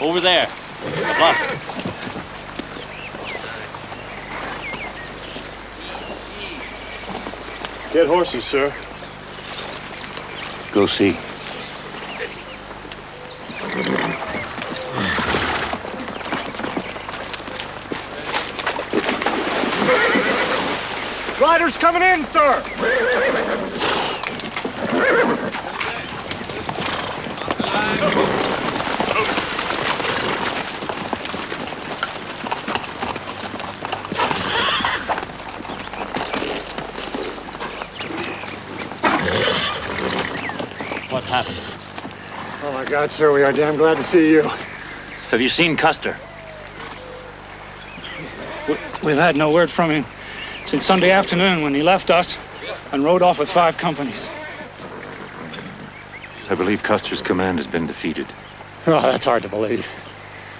Over there. The bluff. Get horses, sir. Go see. Riders coming in, sir! What happened? Oh my God, sir, we are damn glad to see you. Have you seen Custer? We've had no word from him since Sunday afternoon when he left us and rode off with 5 companies. I believe Custer's command has been defeated. Oh, that's hard to believe.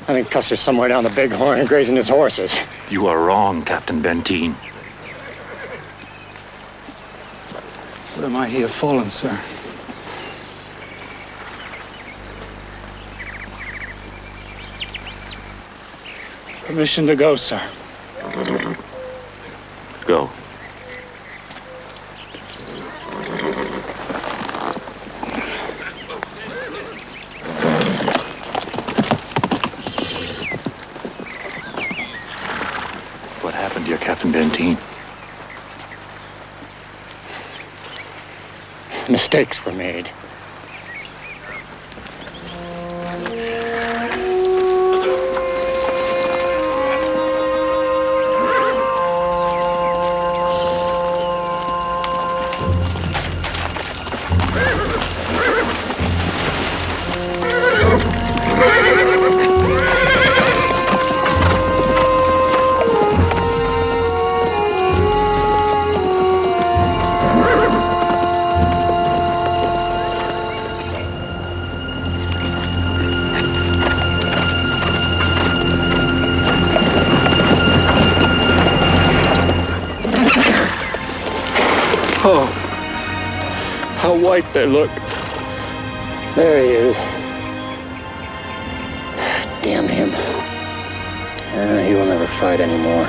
I think Custer's somewhere down the Bighorn grazing his horses. You are wrong, Captain Benteen. Where might he have fallen, sir? Permission to go, sir. Go. What happened to your Captain Benteen? Mistakes were made. Oh, how white they look. There he is. Damn him. He will never fight anymore.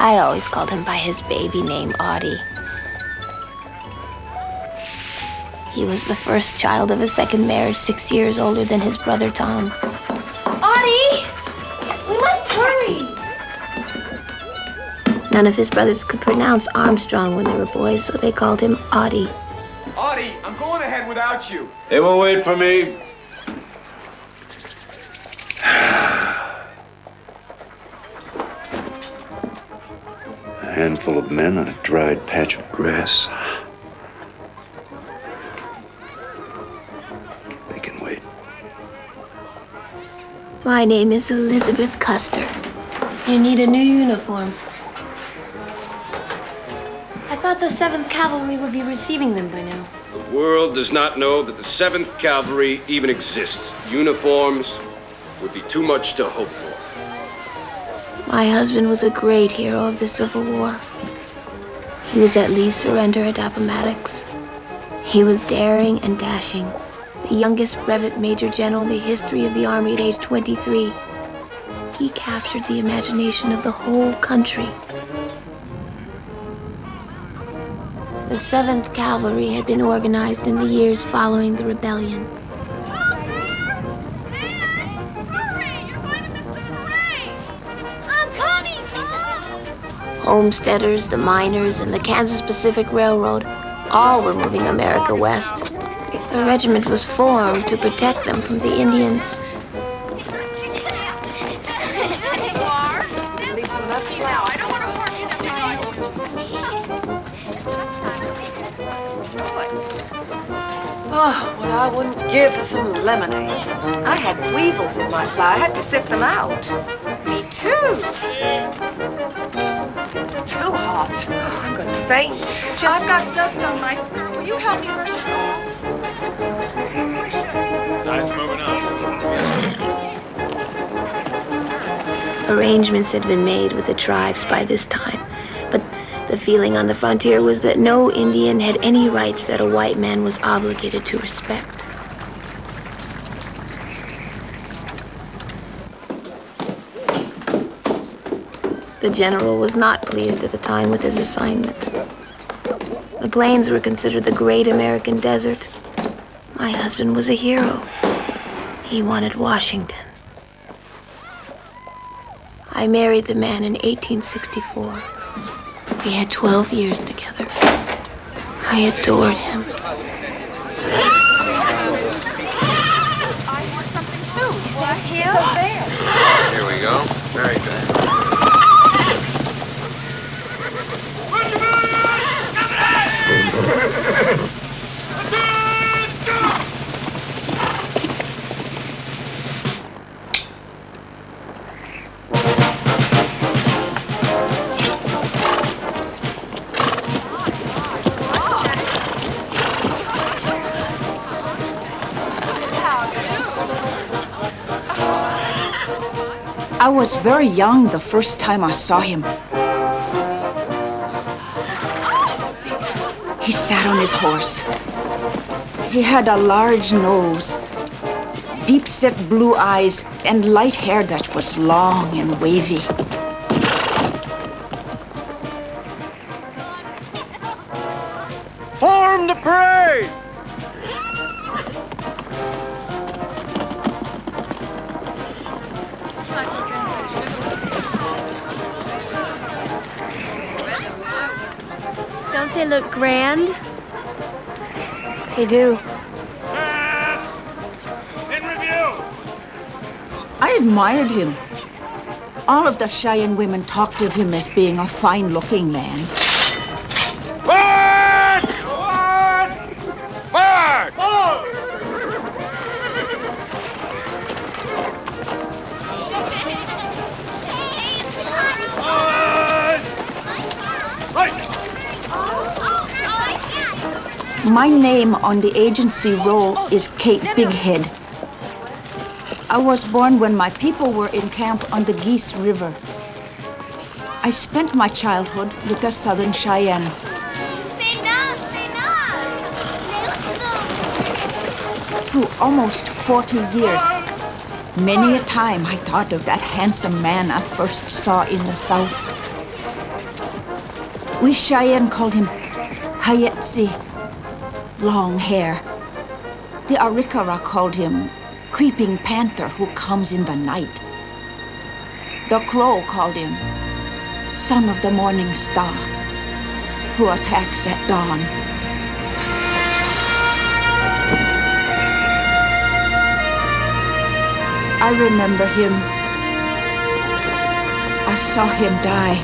I always called him by his baby name, Audie. He was the first child of a second marriage, 6 years older than his brother Tom. Audie! We must hurry! None of his brothers could pronounce Armstrong when they were boys, so they called him Audie. Audie, I'm going ahead without you. They will wait for me. A handful of men on a dried patch of grass. They can wait. My name is Elizabeth Custer. You need a new uniform. I thought the 7th Cavalry would be receiving them by now. The world does not know that the 7th Cavalry even exists. Uniforms would be too much to hope for. My husband was a great hero of the Civil War. He was at Lee's surrender at Appomattox. He was daring and dashing, the youngest brevet major general in the history of the Army at age 23. He captured the imagination of the whole country. The 7th Cavalry had been organized in the years following the rebellion. Homesteaders, the miners, and the Kansas Pacific Railroad all were moving America west. The regiment was formed to protect them from the Indians. Oh, what I wouldn't give for some lemonade. I had weevils in my fly. I had to sift them out. Me too. It's too hot. Oh, I'm gonna faint. I've got dust on my skirt. Will you help me brush it off? Nice moving on. Arrangements had been made with the tribes by this time, but the feeling on the frontier was that no Indian had any rights that a white man was obligated to respect. The general was not pleased at the time with his assignment. The plains were considered the great American desert. My husband was a hero. He wanted Washington. I married the man in 1864. We had 12 years together. I adored him. I heard something too. Is that him? It's up there. Here we go. Very good. I was very young the first time I saw him. He sat on his horse. He had a large nose, deep-set blue eyes, and light hair that was long and wavy. Form the parade! Don't they look grand? They do. In review! I admired him. All of the Cheyenne women talked of him as being a fine-looking man. Forward! Forward! Forward! My name on the agency roll is Kate Bighead. I was born when my people were in camp on the Geese River. I spent my childhood with the Southern Cheyenne. Through almost 40 years, many a time I thought of that handsome man I first saw in the South. We Cheyenne called him Hayetsi, long hair. The Arikara called him Creeping Panther who comes in the night. The Crow called him Son of the Morning Star who attacks at dawn. I remember him. I saw him die.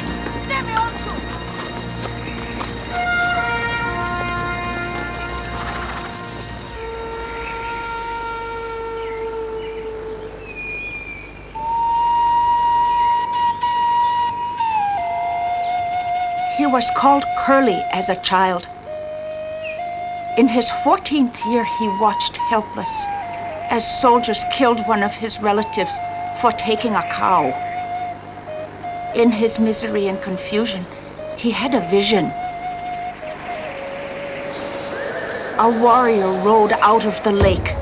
He was called Curly as a child. In his 14th year, he watched helpless as soldiers killed one of his relatives for taking a cow. In his misery and confusion, he had a vision. A warrior rode out of the lake.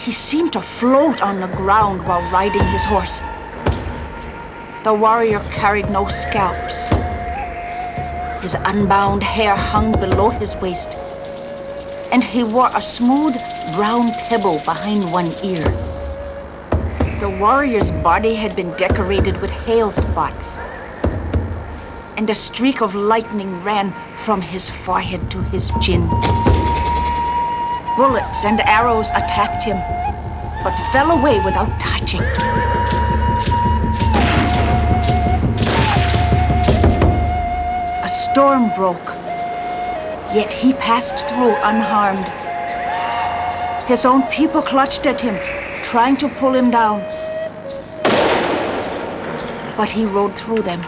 He seemed to float on the ground while riding his horse. The warrior carried no scalps. His unbound hair hung below his waist, and he wore a smooth brown pebble behind one ear. The warrior's body had been decorated with hail spots. and a streak of lightning ran from his forehead to his chin. Bullets and arrows attacked him, but fell away without touching. A storm broke, yet he passed through unharmed. His own people clutched at him, trying to pull him down. But he rode through them.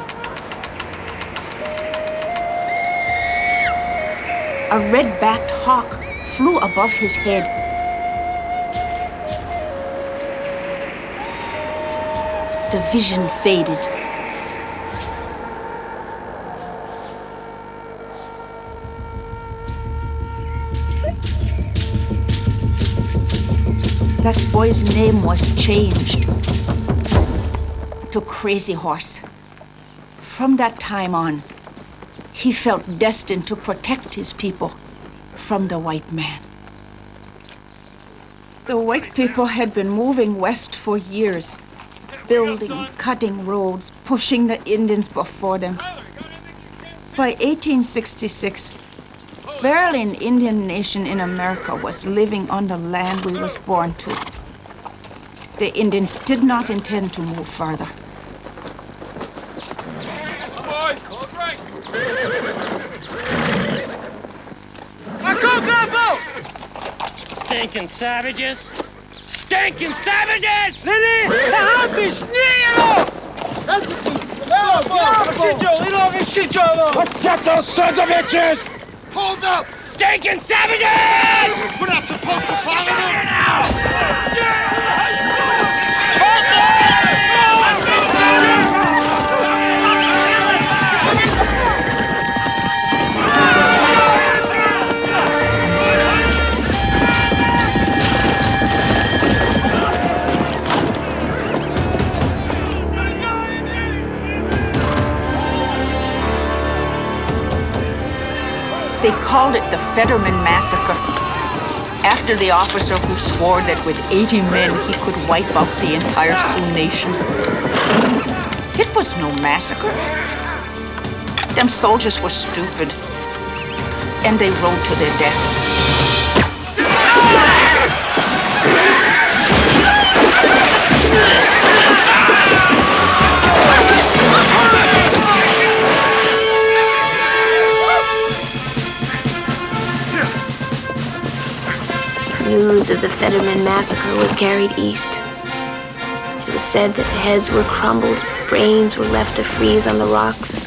A red-backed hawk flew above his head. The vision faded. That boy's name was changed to Crazy Horse. From that time on, he felt destined to protect his people from the white man. The white people had been moving west for years, building, cutting roads, pushing the Indians before them. By 1866, barely an Indian nation in America was living on the land we was born to. The Indians did not intend to move further. Boys, close right. Stinking savages! Stinking savages! Let's get those sons of bitches! Hold up! Stinking savages! We're not supposed to follow them! They called it the Fetterman Massacre, after the officer who swore that with 80 men he could wipe out the entire Sioux nation. It was no massacre. Them soldiers were stupid, and they rode to their deaths. News of the Fetterman Massacre was carried east. It was said that heads were crumbled, brains were left to freeze on the rocks.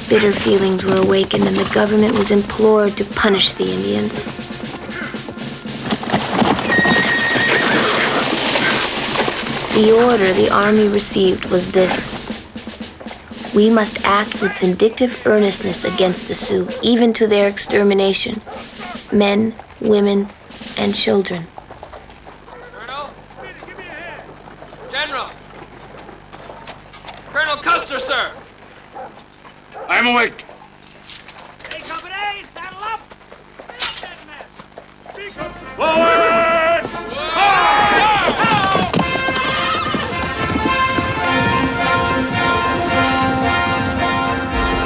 Bitter feelings were awakened, and the government was implored to punish the Indians. The order the army received was this: we must act with vindictive earnestness against the Sioux, even to their extermination. Men, women, and children. Colonel? General! Colonel Custer, sir! I'm awake. Hey, company! Saddle up! Forward!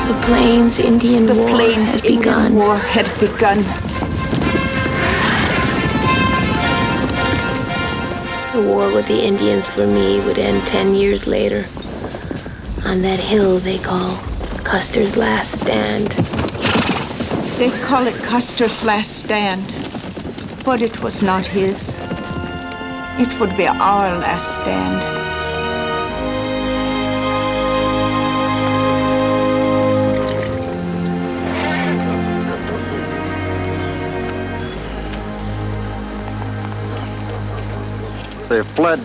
The Plains Indian The War Plains had Indian begun. War had begun. The war with the Indians for me would end 10 years later, on that hill they call Custer's Last Stand. They call it Custer's Last Stand, but it was not his. It would be our last stand. They have fled.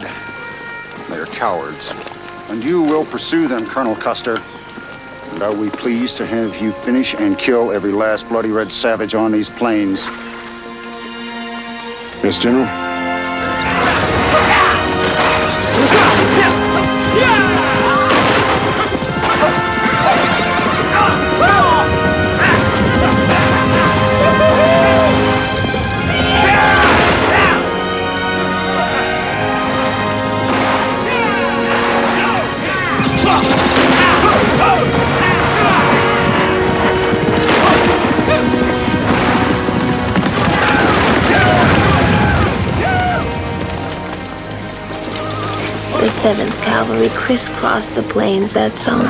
They are cowards. And you will pursue them, Colonel Custer. And are we pleased to have you finish and kill every last bloody red savage on these plains? Yes, General. 7th Cavalry crisscrossed the plains that summer.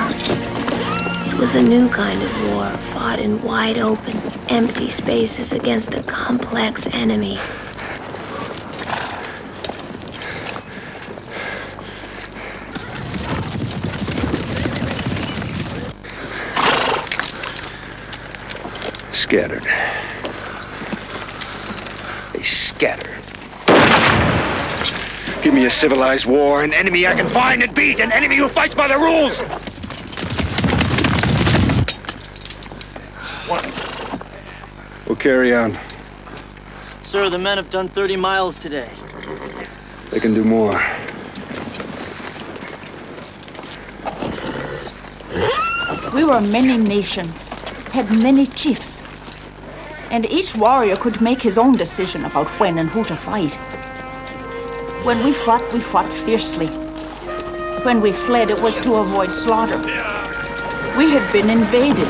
It was a new kind of war, fought in wide open, empty spaces against a complex enemy. Scattered. They scattered. Give me a civilized war, an enemy I can find and beat, an enemy who fights by the rules! We'll carry on. Sir, the men have done 30 miles today. They can do more. We were many nations, had many chiefs, and each warrior could make his own decision about when and who to fight. When we fought fiercely. When we fled, it was to avoid slaughter. We had been invaded.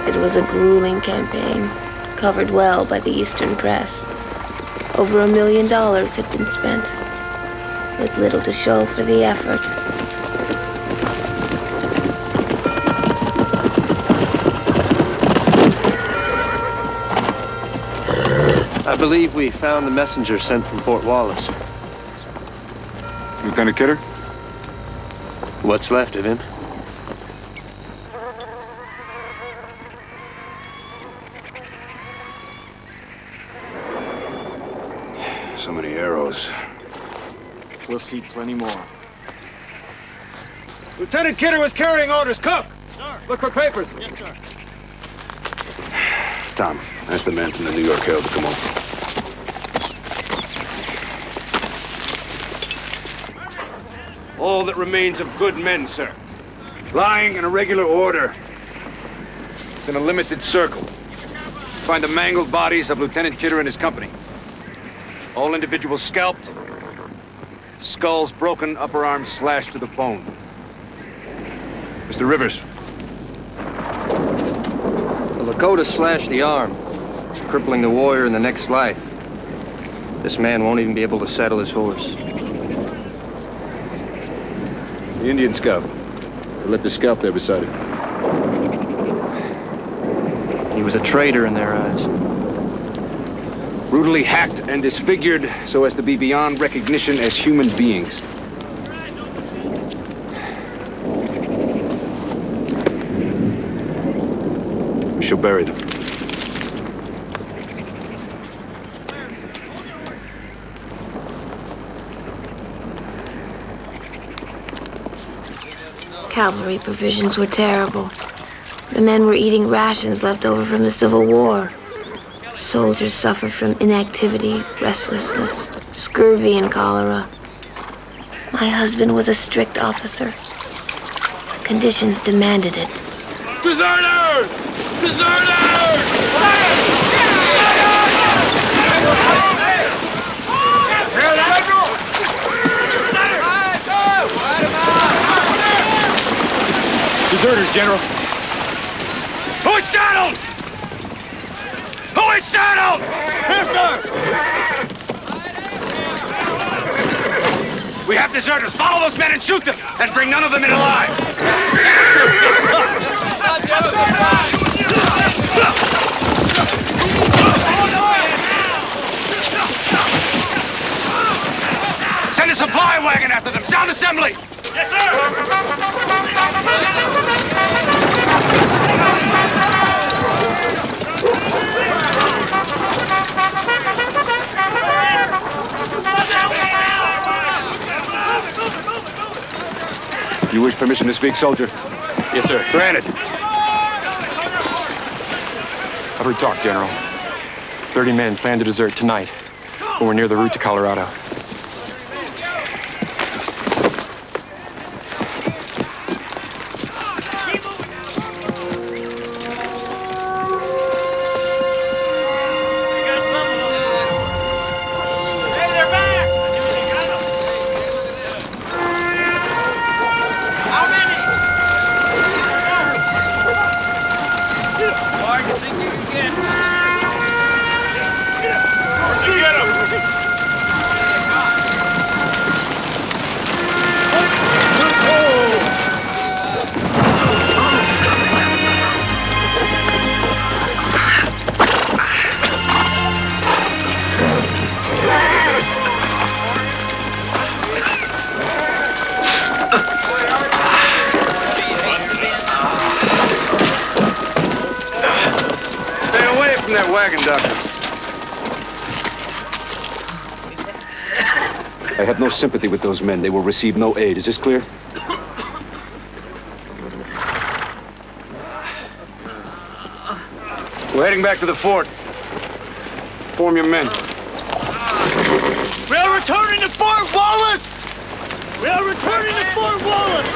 It was a grueling campaign, covered well by the Eastern press. Over $1 million had been spent, with little to show for the effort. I believe we found the messenger sent from Fort Wallace. Lieutenant Kidder? What's left of him? So many arrows. We'll see plenty more. Lieutenant Kidder was carrying orders. Cook! Sir. Look for papers. Yes, sir. Tom, ask the man from the New York Herald to come over. All that remains of good men, sir. Lying in a regular order. In a limited circle. Find the mangled bodies of Lieutenant Kidder and his company. All individuals scalped. Skulls broken, upper arms slashed to the bone. Mr. Rivers. The Lakota slashed the arm, crippling the warrior in the next life. This man won't even be able to saddle his horse. The Indian scalp. They left the scalp there beside it. He was a traitor in their eyes. Brutally hacked and disfigured so as to be beyond recognition as human beings. We shall bury them. Cavalry provisions were terrible. The men were eating rations left over from the Civil War. Soldiers suffered from inactivity, restlessness, scurvy, and cholera. My husband was a strict officer. Conditions demanded it. Deserters! Deserters! Deserters, General. Who is saddled? Who is saddled? Here, sir! We have deserters. Follow those men and shoot them, and bring none of them in alive. Send a supply wagon after them. Sound assembly. Yes, sir! You wish permission to speak, soldier? Yes, sir. Granted. I've heard talk, General. 30 men plan to desert tonight when we're near the route to Colorado. again. Get him! From that wagon, Doctor. I have no sympathy with those men. They will receive no aid. Is this clear? We're heading back to the fort. Form your men. We are returning to Fort Wallace! We are returning to Fort Wallace!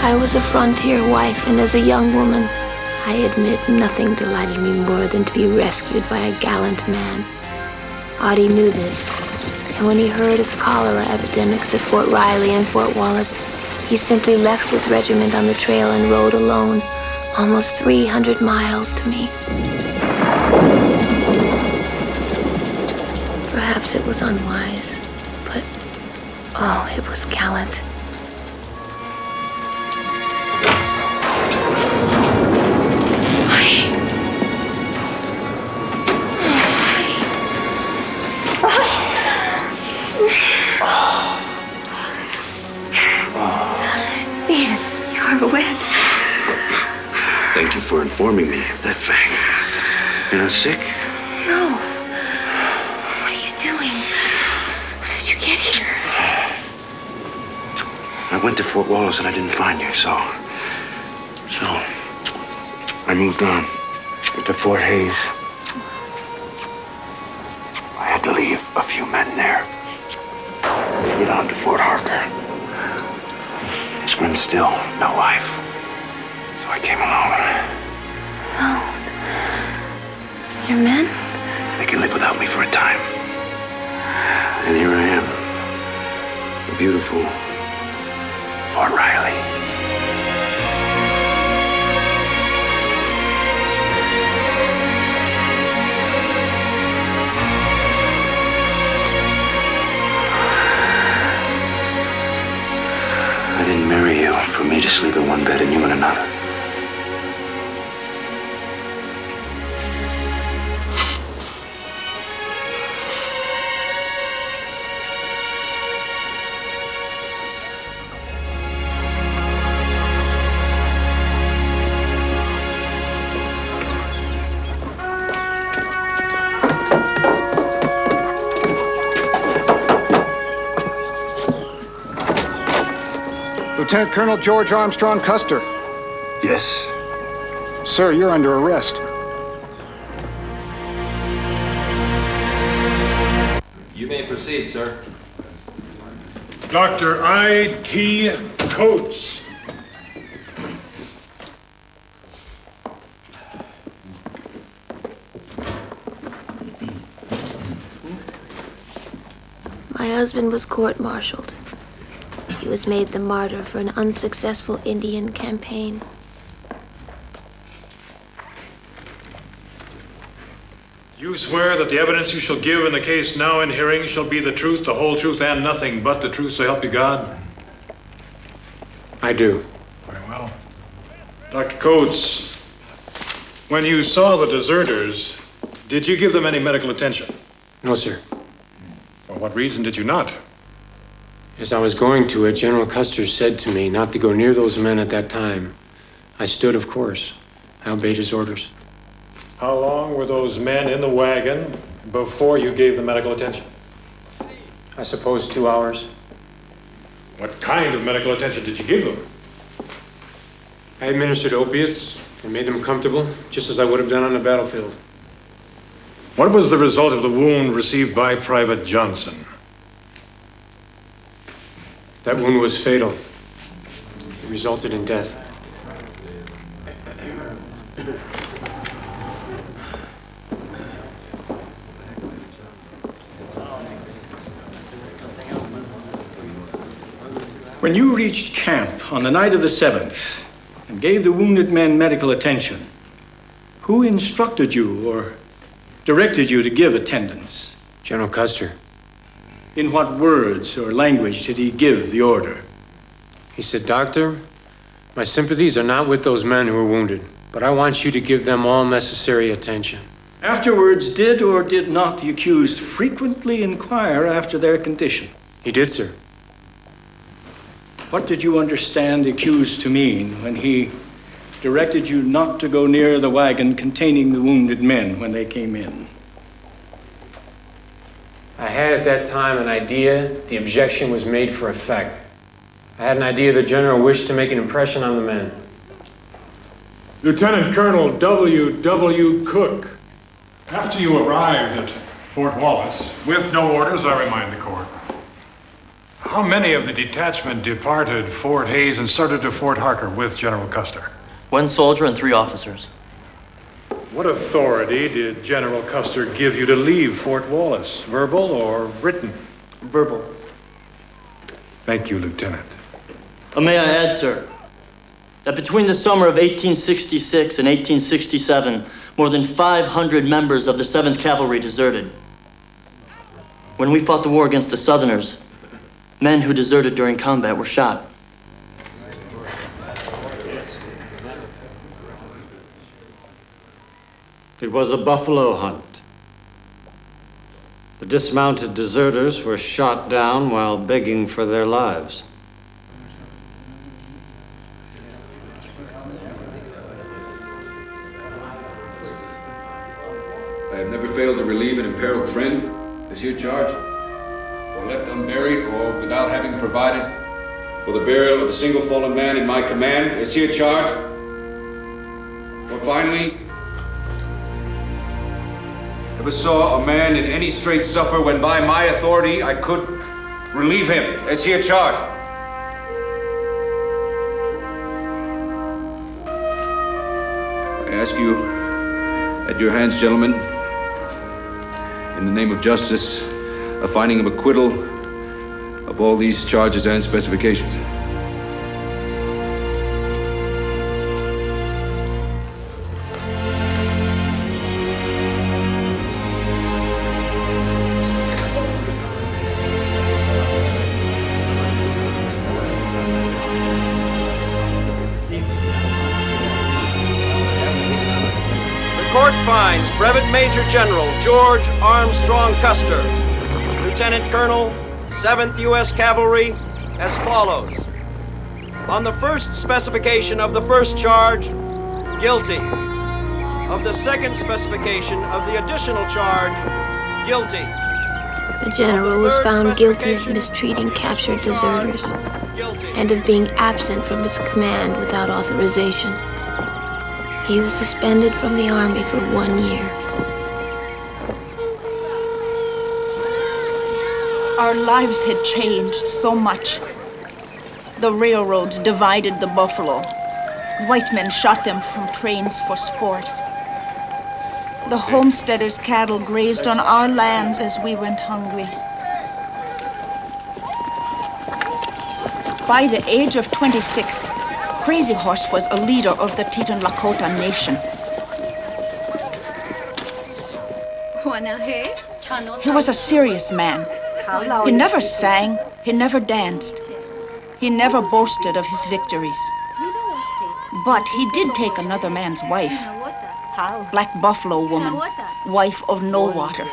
I was a frontier wife, and as a young woman, I admit nothing delighted me more than to be rescued by a gallant man. Audie knew this, and when he heard of cholera epidemics at Fort Riley and Fort Wallace, he simply left his regiment on the trail and rode alone, almost 300 miles to me. Perhaps it was unwise, but oh, it was gallant. Thank you for informing me of that fact. You're not sick? No. What are you doing? How did you get here? I went to Fort Wallace and I didn't find you, so I moved on to Fort Hayes. I had to leave a few men there to get on to Fort Harker. And still no wife. So I came alone. Oh. Your men? They can live without me for a time. And here I am. The beautiful Fort Riley. I didn't marry you for me to sleep in one bed and you in another. Lieutenant Colonel George Armstrong Custer. Yes. Sir, you're under arrest. You may proceed, sir. Dr. I.T. Coates. My husband was court-martialed. He was made the martyr for an unsuccessful Indian campaign. You swear that the evidence you shall give in the case now in hearing shall be the truth, the whole truth, and nothing but the truth, so help you God? I do. Very well. Dr. Coates, when you saw the deserters, did you give them any medical attention? No, sir. For what reason did you not? As I was going to it, General Custer said to me not to go near those men at that time. I stood, of course. I obeyed his orders. How long were those men in the wagon before you gave them medical attention? I suppose 2 hours. What kind of medical attention did you give them? I administered opiates and made them comfortable, just as I would have done on the battlefield. What was the result of the wound received by Private Johnson? That wound was fatal. It resulted in death. When you reached camp on the night of the 7th and gave the wounded men medical attention, who instructed you or directed you to give attendance? General Custer. In what words or language did he give the order? He said, "Doctor, my sympathies are not with those men who are wounded, but I want you to give them all necessary attention." Afterwards, did or did not the accused frequently inquire after their condition? He did, sir. What did you understand the accused to mean when he directed you not to go near the wagon containing the wounded men when they came in? I had at that time an idea the objection was made for effect. I had an idea the general wished to make an impression on the men. Lieutenant Colonel W.W. Cook, after you arrived at Fort Wallace, with no orders, I remind the court, how many of the detachment departed Fort Hays and started to Fort Harker with General Custer? 1 soldier and 3 officers. What authority did General Custer give you to leave Fort Wallace? Verbal or written? Verbal. Thank you, Lieutenant. May I add, sir, that between the summer of 1866 and 1867, more than 500 members of the 7th Cavalry deserted. When we fought the war against the Southerners, men who deserted during combat were shot. It was a buffalo hunt. The dismounted deserters were shot down while begging for their lives. I have never failed to relieve an imperiled friend, as here charged, or left unburied, or without having provided for the burial of a single fallen man in my command, as here charged. Or finally, ever saw a man in any strait suffer when by my authority I could relieve him, as here charged. I ask you, at your hands, gentlemen, in the name of justice, a finding of acquittal of all these charges and specifications. Court finds Brevet Major General George Armstrong Custer, Lieutenant Colonel, 7th U.S. Cavalry, as follows. On the first specification of the first charge, guilty. Of the second specification of the additional charge, guilty. The general was found guilty of mistreating captured deserters and of being absent from his command without authorization. He was suspended from the army for 1 year. Our lives had changed so much. The railroads divided the buffalo. White men shot them from trains for sport. The homesteaders' cattle grazed on our lands as we went hungry. By the age of 26, Crazy Horse was a leader of the Teton Lakota Nation. He was a serious man. He never sang, he never danced. He never boasted of his victories. But he did take another man's wife, Black Buffalo Woman, wife of No Water.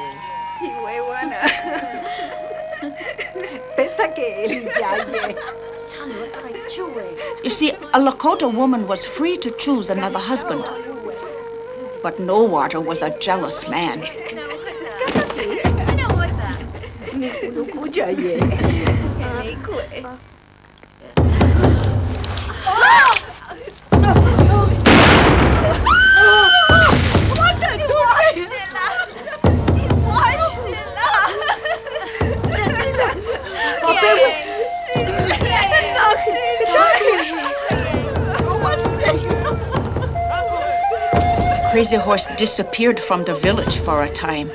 You see, a Lakota woman was free to choose another husband. But No Water was a jealous man. Crazy Horse disappeared from the village for a time.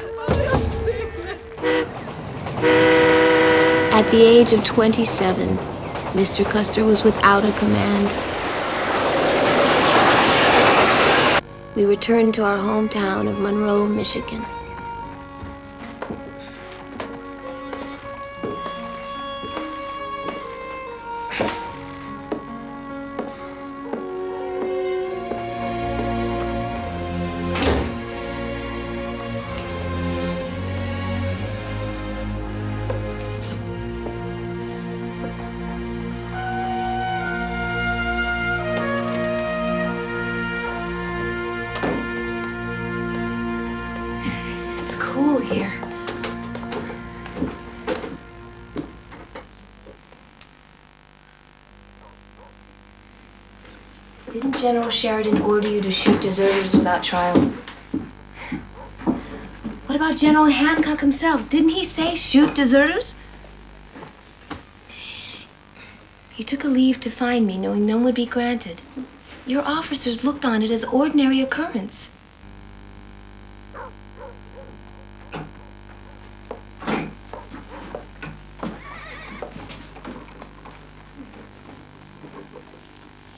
At the age of 27, Mr. Custer was without a command. We returned to our hometown of Monroe, Michigan. It's cool here. Didn't General Sheridan order you to shoot deserters without trial? What about General Hancock himself? Didn't he say shoot deserters? You took a leave to find me, knowing none would be granted. Your officers looked on it as ordinary occurrence.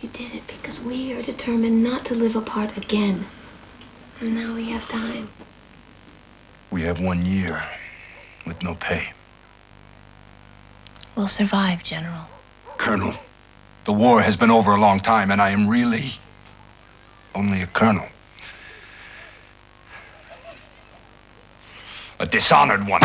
You did it because we are determined not to live apart again. And now we have time. We have 1 year with no pay. We'll survive, General. Colonel, the war has been over a long time, and I am really only a colonel. A dishonored one.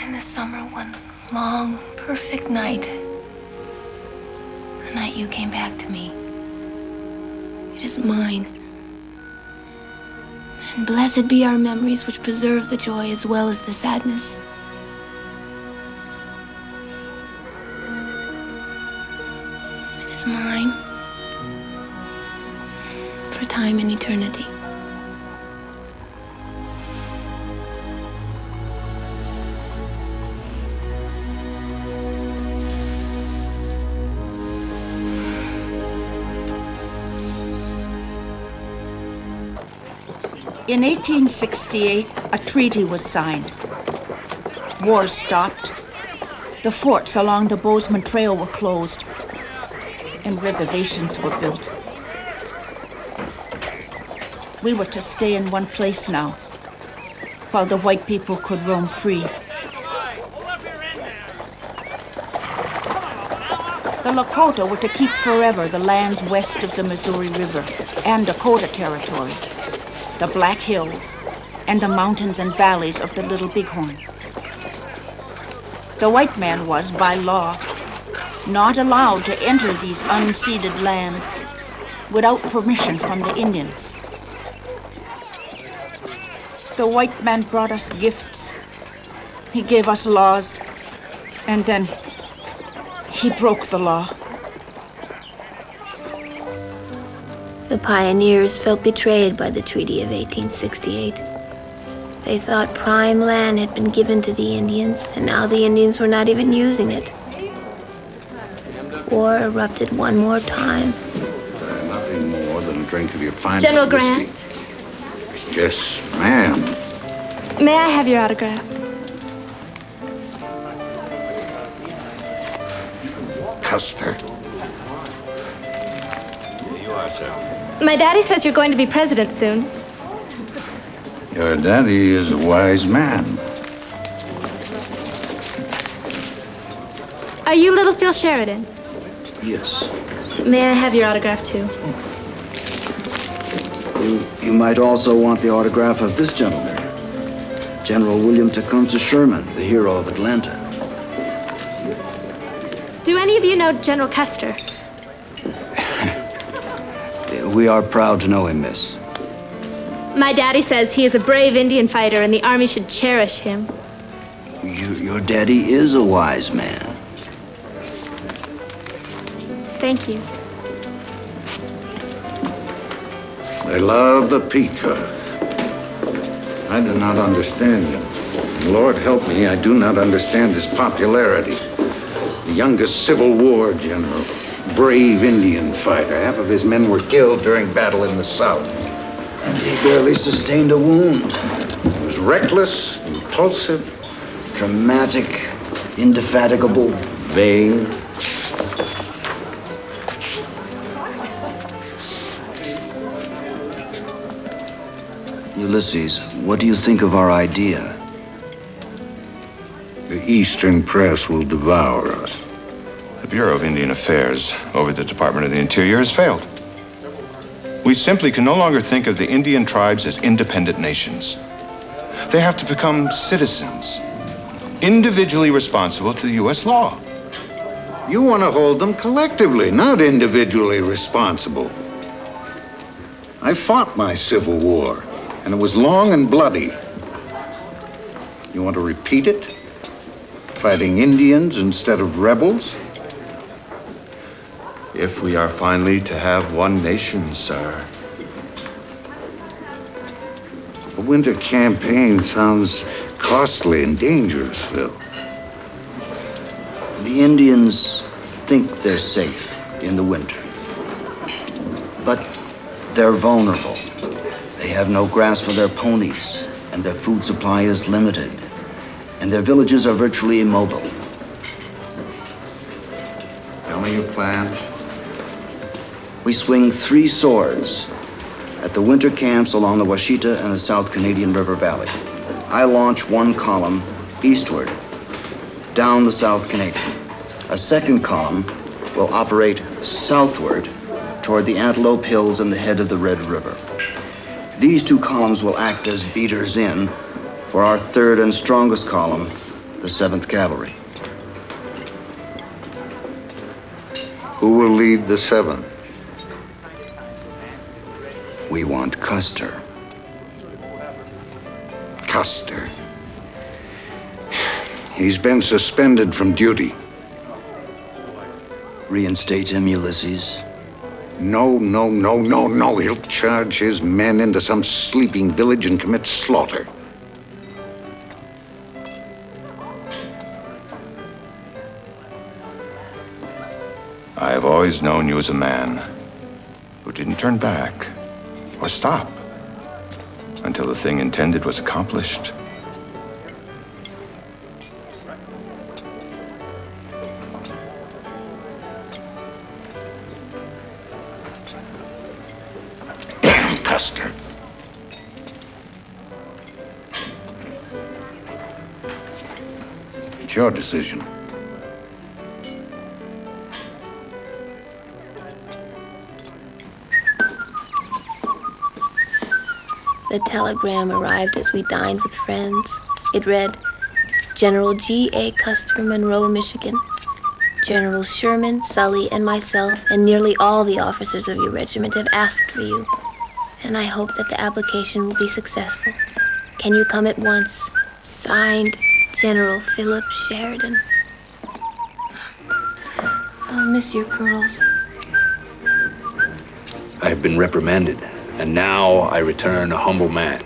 In the summer, one long, perfect night. The night you came back to me. It is mine. And blessed be our memories which preserve the joy as well as the sadness. It is mine. For time and eternity. In 1868, a treaty was signed. War stopped. The forts along the Bozeman Trail were closed, and reservations were built. We were to stay in one place now, while the white people could roam free. The Lakota were to keep forever the lands west of the Missouri River and Dakota Territory, the Black Hills, and the mountains and valleys of the Little Bighorn. The white man was, by law, not allowed to enter these unceded lands without permission from the Indians. The white man brought us gifts. He gave us laws, and then he broke the law. The pioneers felt betrayed by the Treaty of 1868. They thought prime land had been given to the Indians, and now the Indians were not even using it. War erupted one more time. Nothing more than a drink of your finest General whiskey. Grant, Yes, ma'am. may I have your autograph? Custer. Here you are, sir. My daddy says you're going to be president soon. Your daddy is a wise man. Are you little Phil Sheridan? Yes. May I have your autograph too? You might also want the autograph of this gentleman, General William Tecumseh Sherman, the hero of Atlanta. Do any of you know General Custer? We are proud to know him, miss. My daddy says he is a brave Indian fighter and the Army should cherish him. Your daddy is a wise man. Thank you. I love the peacock. I do not understand him. Lord help me, I do not understand his popularity. The youngest Civil War general, brave Indian fighter. Half of his men were killed during battle in the South. And he barely sustained a wound. He was reckless, impulsive, dramatic, indefatigable, vain. Ulysses, what do you think of our idea? The Eastern press will devour us. The Bureau of Indian Affairs over the Department of the Interior has failed. We simply can no longer think of the Indian tribes as independent nations. They have to become citizens, individually responsible to the U.S. law. You want to hold them collectively, not individually responsible. I fought my Civil War, and it was long and bloody. You want to repeat it? Fighting Indians instead of rebels? If we are finally to have one nation, sir. A winter campaign sounds costly and dangerous, Phil. The Indians think they're safe in the winter. But they're vulnerable. They have no grass for their ponies, and their food supply is limited. And their villages are virtually immobile. Tell me your plan. We swing 3 swords at the winter camps along the Washita and the South Canadian River Valley. I launch 1 column eastward, down the South Canadian. A second column will operate southward toward the Antelope Hills and the head of the Red River. These 2 columns will act as beaters in for our 3rd and strongest column, the 7th Cavalry. Who will lead the 7th? We want Custer. Custer. He's been suspended from duty. Reinstate him, Ulysses. No. He'll charge his men into some sleeping village and commit slaughter. I have always known you as a man who didn't turn back or stop until the thing intended was accomplished. Damn Custer. It's your decision. The telegram arrived as we dined with friends. It read, General G.A. Custer, Monroe, Michigan. Generals Sherman, Sully, and myself, and nearly all the officers of your regiment have asked for you. And I hope that the application will be successful. Can you come at once? Signed, General Philip Sheridan. I'll miss your curls. I have been reprimanded, and now I return a humble man.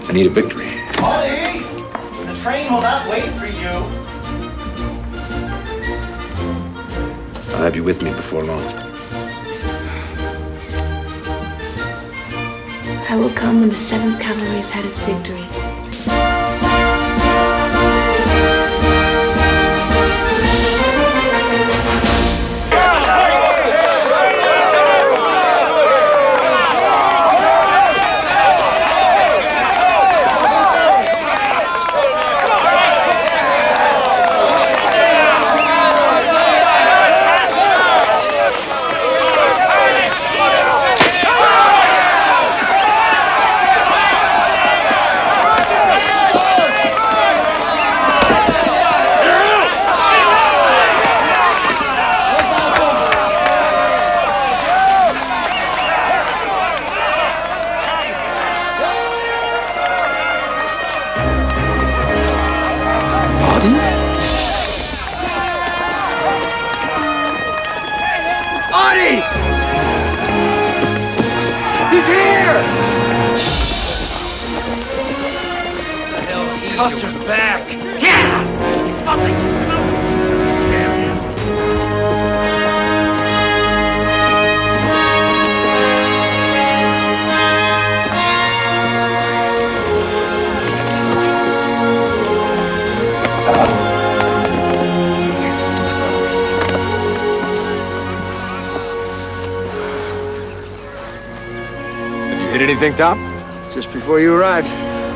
I need a victory. Ollie! The train will not wait for you. I'll have you with me before long. I will come when the 7th Cavalry has had its victory. Hit anything, Tom? Just before you arrived.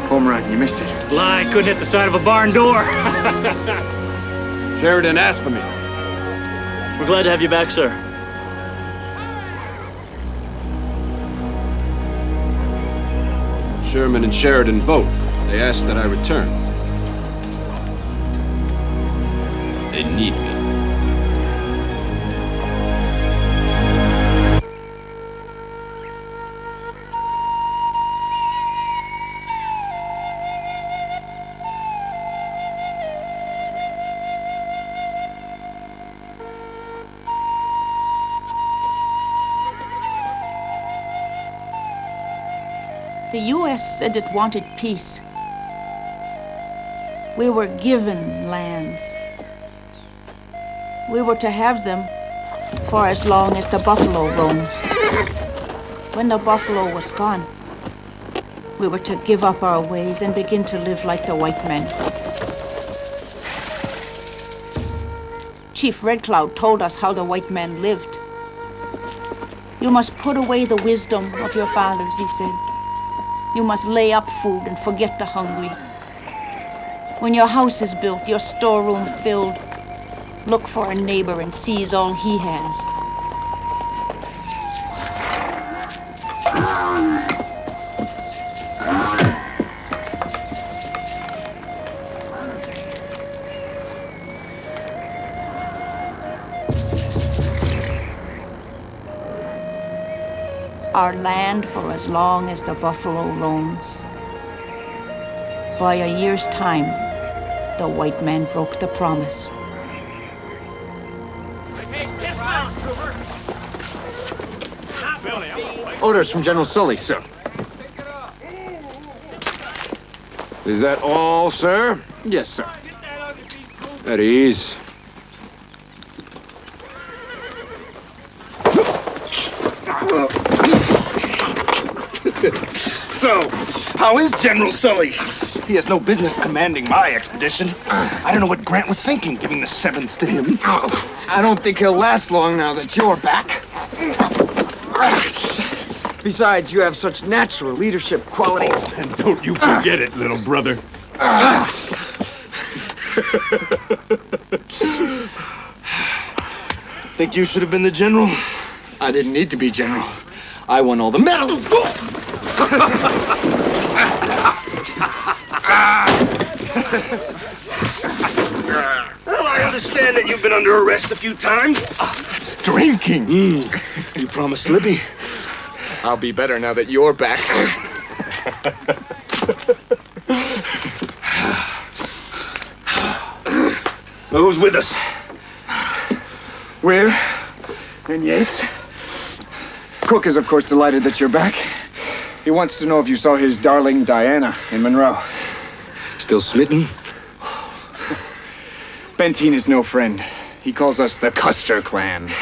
Home run, you missed it. Lie, couldn't hit the side of a barn door. Sheridan asked for me. We're glad to have you back, sir. Sherman and Sheridan both. They asked that I return. They need me. The U.S. said it wanted peace. We were given lands. We were to have them for as long as the buffalo roams. When the buffalo was gone, we were to give up our ways and begin to live like the white men. Chief Red Cloud told us how the white men lived. You must put away the wisdom of your fathers, he said. You must lay up food and forget the hungry. When your house is built, your storeroom filled, look for a neighbor and seize all he has. Our land for as long as the buffalo roams. By a year's time, the white man broke the promise. Orders from General Sully, sir. Is that all, sir? Yes, sir. At ease. So, how is General Sully? He has no business commanding my expedition. I don't know what Grant was thinking, giving the 7th to him. I don't think he'll last long now that you're back. Besides, you have such natural leadership qualities. Oh, and don't you forget it, little brother. Think you should have been the general? I didn't need to be general. I won all the medals. Well, I understand that you've been under arrest a few times. It's drinking. You promised Libby. I'll be better now that you're back. Well, who's with us? Weir and Yates. Cook is, of course, delighted that you're back. He wants to know if you saw his darling Diana in Monroe. Still smitten? Benteen is no friend. He calls us the Custer clan.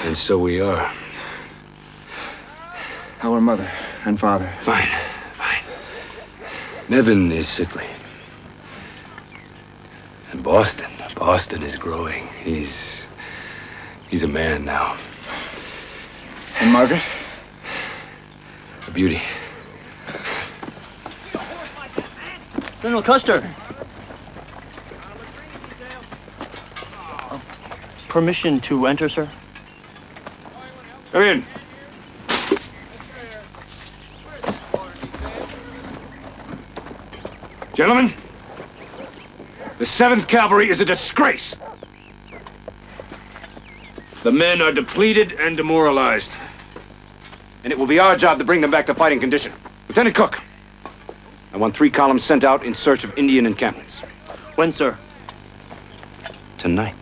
And so we are. How are mother and father? Fine. Nevin is sickly. And Boston is growing. He's a man now. And Margaret? A beauty. General Custer. Permission to enter, sir? Come in. Gentlemen, the 7th Cavalry is a disgrace. The men are depleted and demoralized. And it will be our job to bring them back to fighting condition. Lieutenant Cook, I want 3 columns sent out in search of Indian encampments. When, sir? Tonight.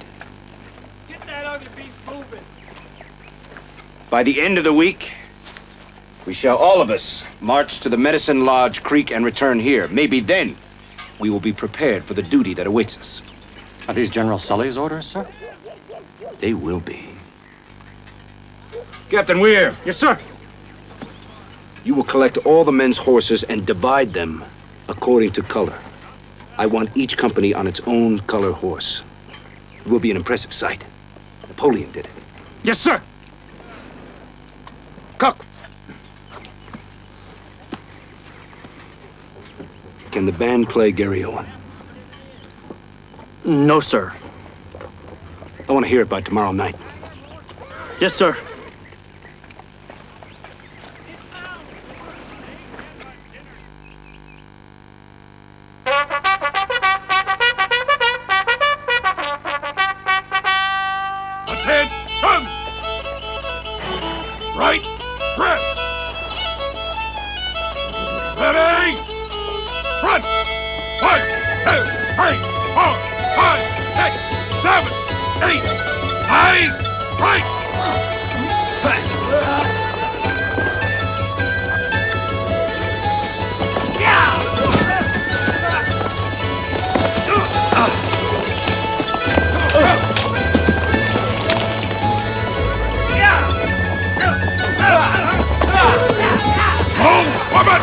By the end of the week, we shall all of us march to the Medicine Lodge Creek and return here. Maybe then we will be prepared for the duty that awaits us. Are these General Sully's orders, sir? They will be. Captain Weir! Yes, sir. You will collect all the men's horses and divide them according to color. I want each company on its own color horse. It will be an impressive sight. Napoleon did it. Yes, sir. Cook! Can the band play Gary Owen? No, sir. I want to hear it by tomorrow night. Yes, sir. Attention! Right, press! Ready! Front! 1, 2, 3, 4, 5, 6, 7, 8! Eyes! Right! Move, woman!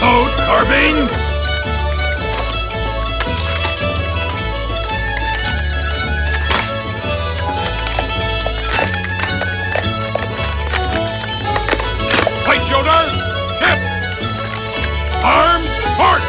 Load carbines! Right shoulder, hip! Arms, forward!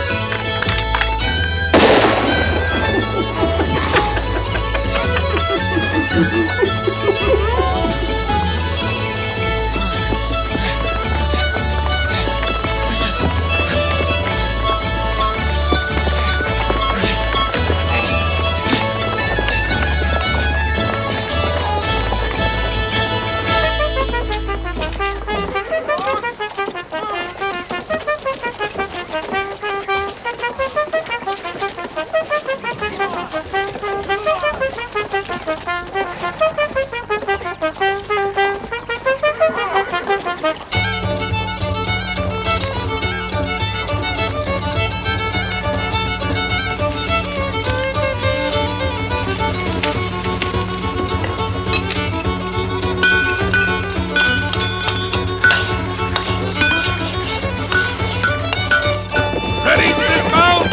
Ready to dismount?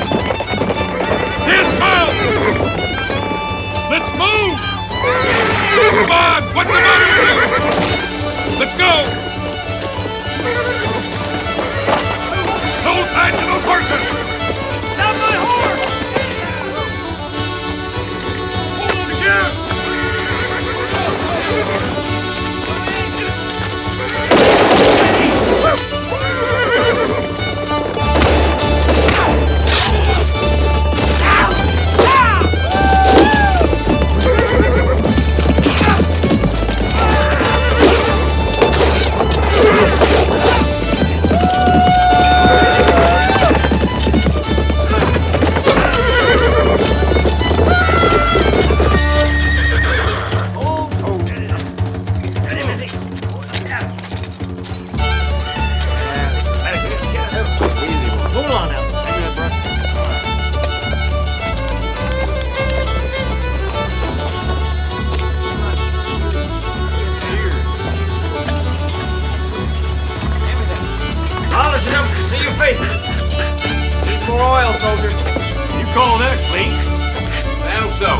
Dismount! Let's move! Come on, what's the matter with you? Let's go! Hold tight to those horses! Stop my horse! Hold on again! More oil, soldier. You call that clean? I hope so.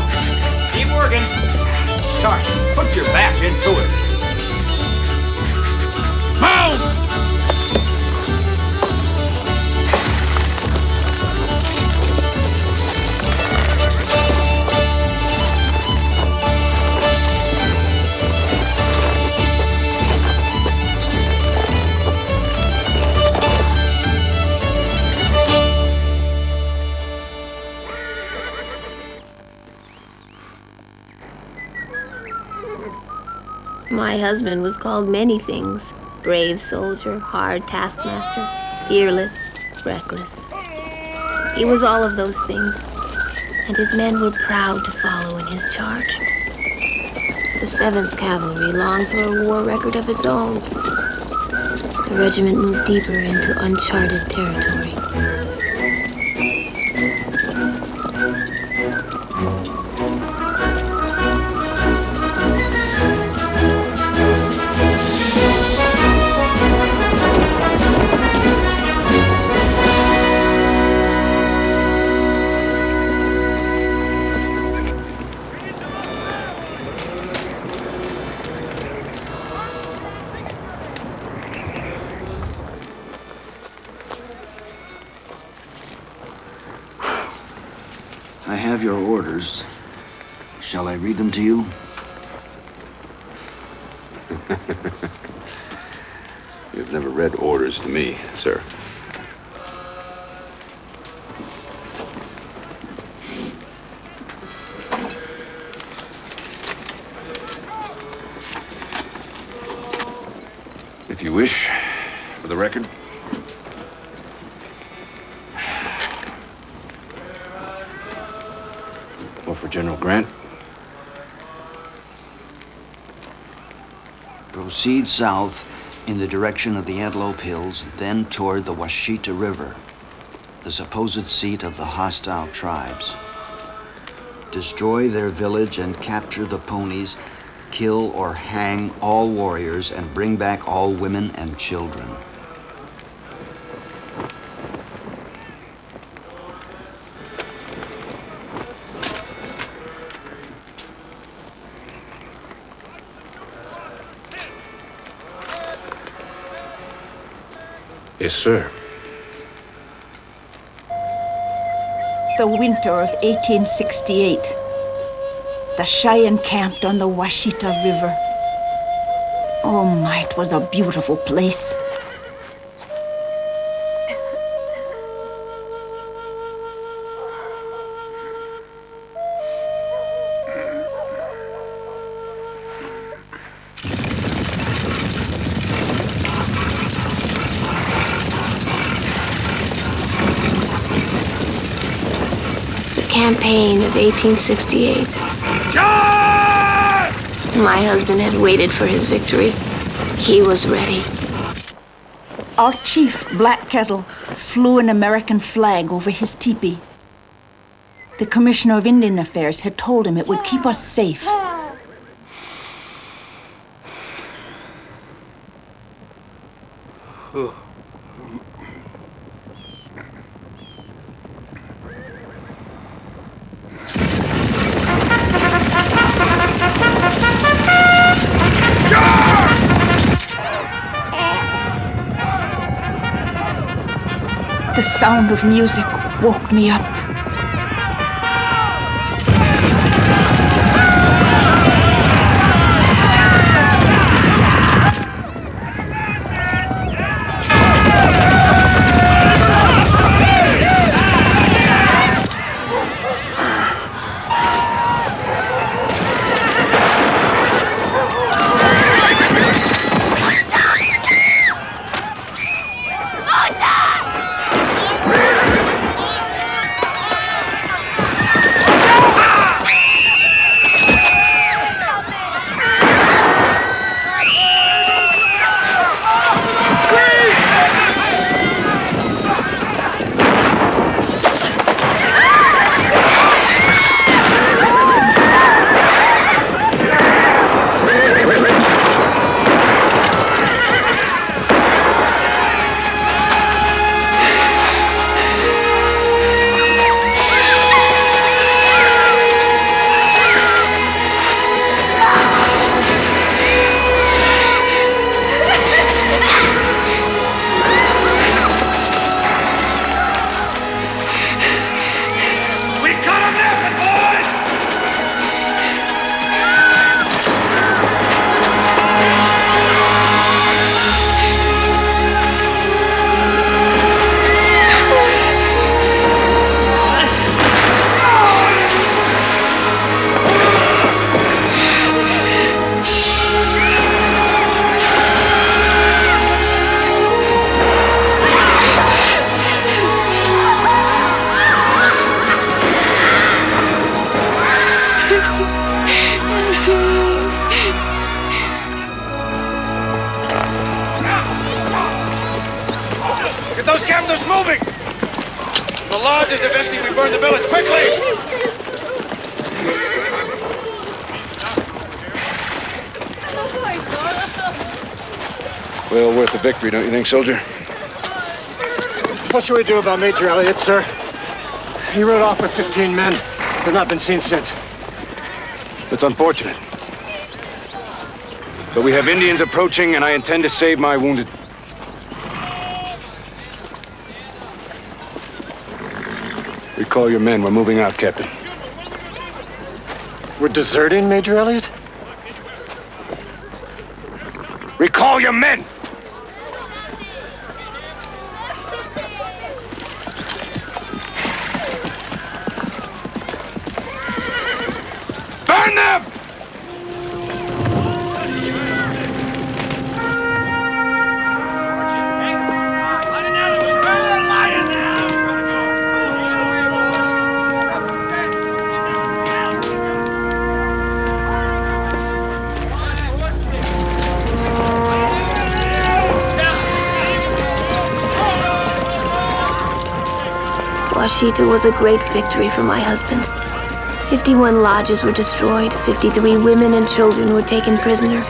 Keep working. Sharp, put your back into it. Mount! My husband was called many things. Brave soldier, hard taskmaster, fearless, reckless. He was all of those things, and his men were proud to follow in his charge. The 7th Cavalry longed for a war record of its own. The regiment moved deeper into uncharted territory. I have your orders. Shall I read them to you? You've never read orders to me, sir. If you wish, for the record. Or for General Grant. Proceed south in the direction of the Antelope Hills, then toward the Washita River, the supposed seat of the hostile tribes. Destroy their village and capture the ponies, kill or hang all warriors, and bring back all women and children. Yes, sir. The winter of 1868. The Cheyenne camped on the Washita River. Oh my, it was a beautiful place. Campaign of 1868. My husband had waited for his victory. He was ready. Our chief, Black Kettle, flew an American flag over his teepee. The Commissioner of Indian Affairs had told him it would keep us safe. The sound of music woke me up. Well worth the victory, don't you think, soldier? What should we do about Major Elliott, sir? He rode off with 15 men. Has not been seen since. That's unfortunate. But we have Indians approaching, and I intend to save my wounded. Recall your men. We're moving out, Captain. We're deserting, Major Elliott? Recall your men! Burn them! Washita was a great victory for my husband. 51 lodges were destroyed, 53 women and children were taken prisoner,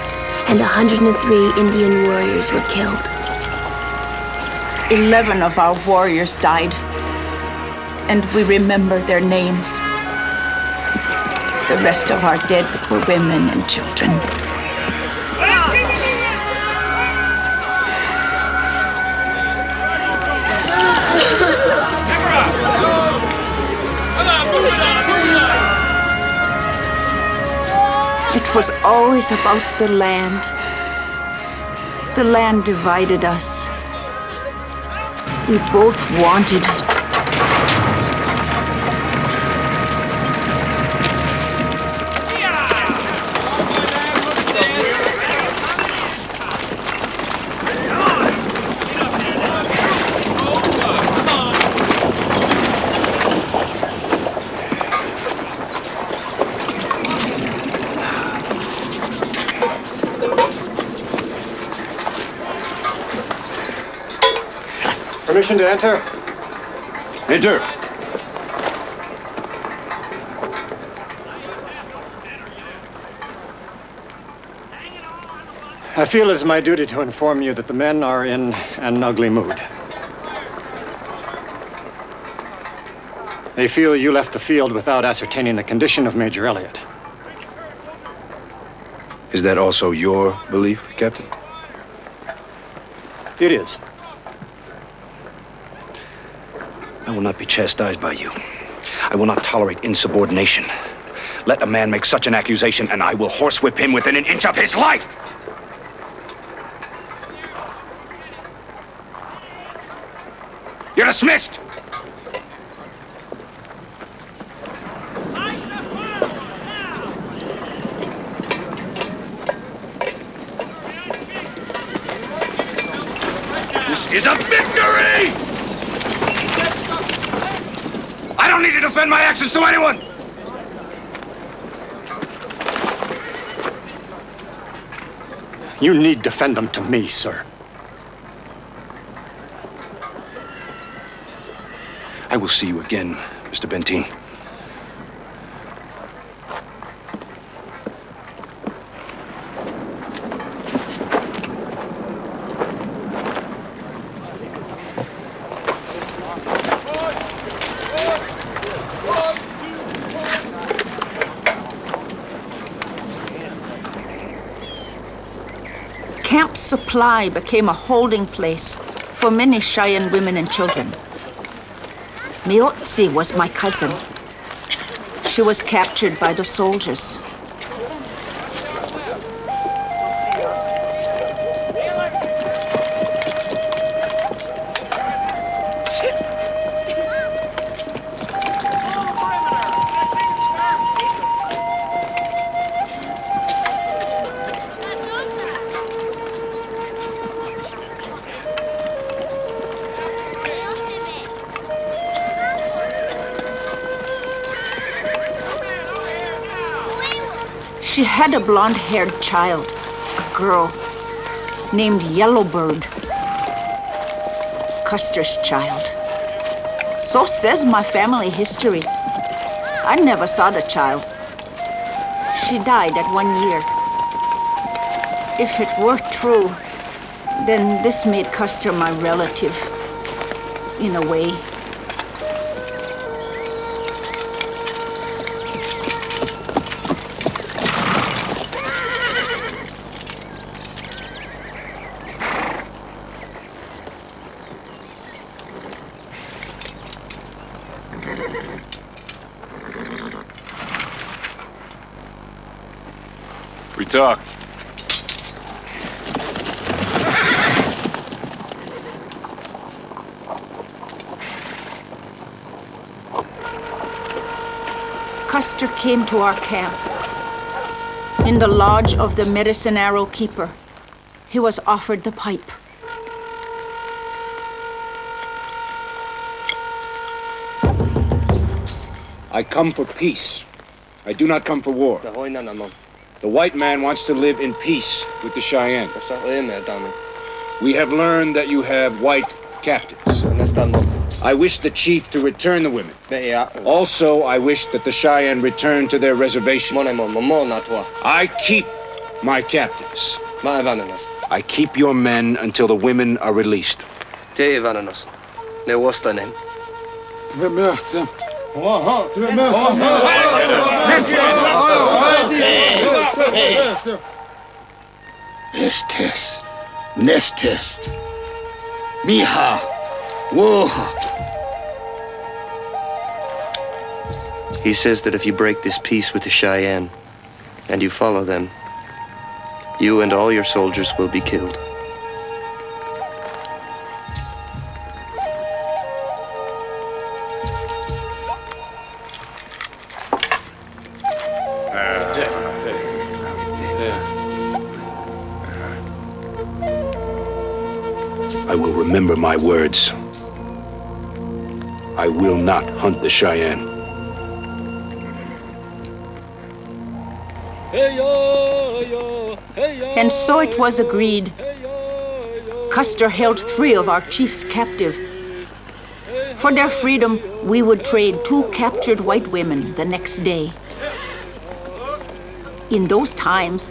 and 103 Indian warriors were killed. 11 of our warriors died, and we remember their names. The rest of our dead were women and children. It was always about the land. The land divided us. We both wanted it. Permission to enter? Enter. I feel it is my duty to inform you that the men are in an ugly mood. They feel you left the field without ascertaining the condition of Major Elliott. Is that also your belief, Captain? It is. I will not be chastised by you. I will not tolerate insubordination. Let a man make such an accusation, and I will horsewhip him within an inch of his life! You're dismissed! This is a victory! I don't need to defend my actions to anyone! You need defend them to me, sir. I will see you again, Mr. Benteen. Camp Supply became a holding place for many Cheyenne women and children. Miotzi was my cousin. She was captured by the soldiers. She had a blonde-haired child, a girl, named Yellowbird. Custer's child. So says my family history. I never saw the child. She died at 1 year. If it were true, then this made Custer my relative, in a way. We talk. Custer came to our camp. In the lodge of the Medicine Arrow Keeper, he was offered the pipe. I come for peace. I do not come for war. The white man wants to live in peace with the Cheyenne. We have learned that you have white captives. I wish the chief to return the women. Also, I wish that the Cheyenne return to their reservation. I keep my captives. I keep your men until the women are released. Nestes. Nestes. Miha. Whoa. He says that if you break this peace with the Cheyenne and you follow them, you and all your soldiers will be killed. I will remember my words. I will not hunt the Cheyenne. And so it was agreed. Custer held 3 of our chiefs captive. For their freedom, we would trade 2 captured white women the next day. In those times,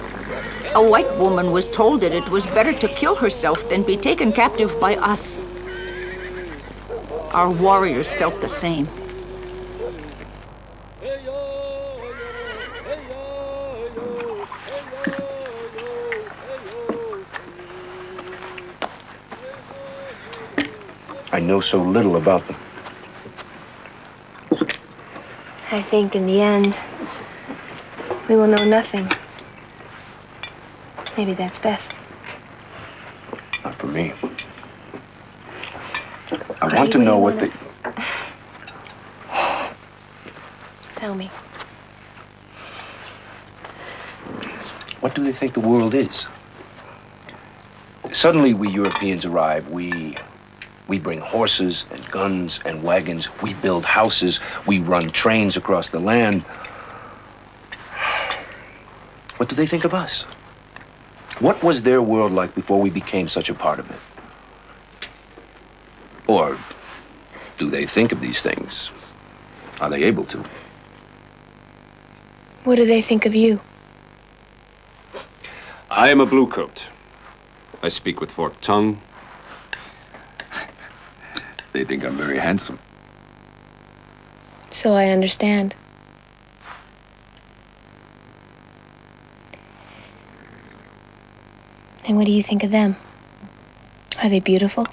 a white woman was told that it was better to kill herself than be taken captive by us. Our warriors felt the same. I know so little about them. I think in the end, we will know nothing. Maybe that's best. Not for me. I want to know what they... Tell me. What do they think the world is? Suddenly we Europeans arrive, we bring horses and guns and wagons, we build houses, we run trains across the land. What do they think of us? What was their world like before we became such a part of it? Or do they think of these things? Are they able to? What do they think of you? I am a bluecoat. I speak with forked tongue. They think I'm very handsome. So I understand. And what do you think of them? Are they beautiful?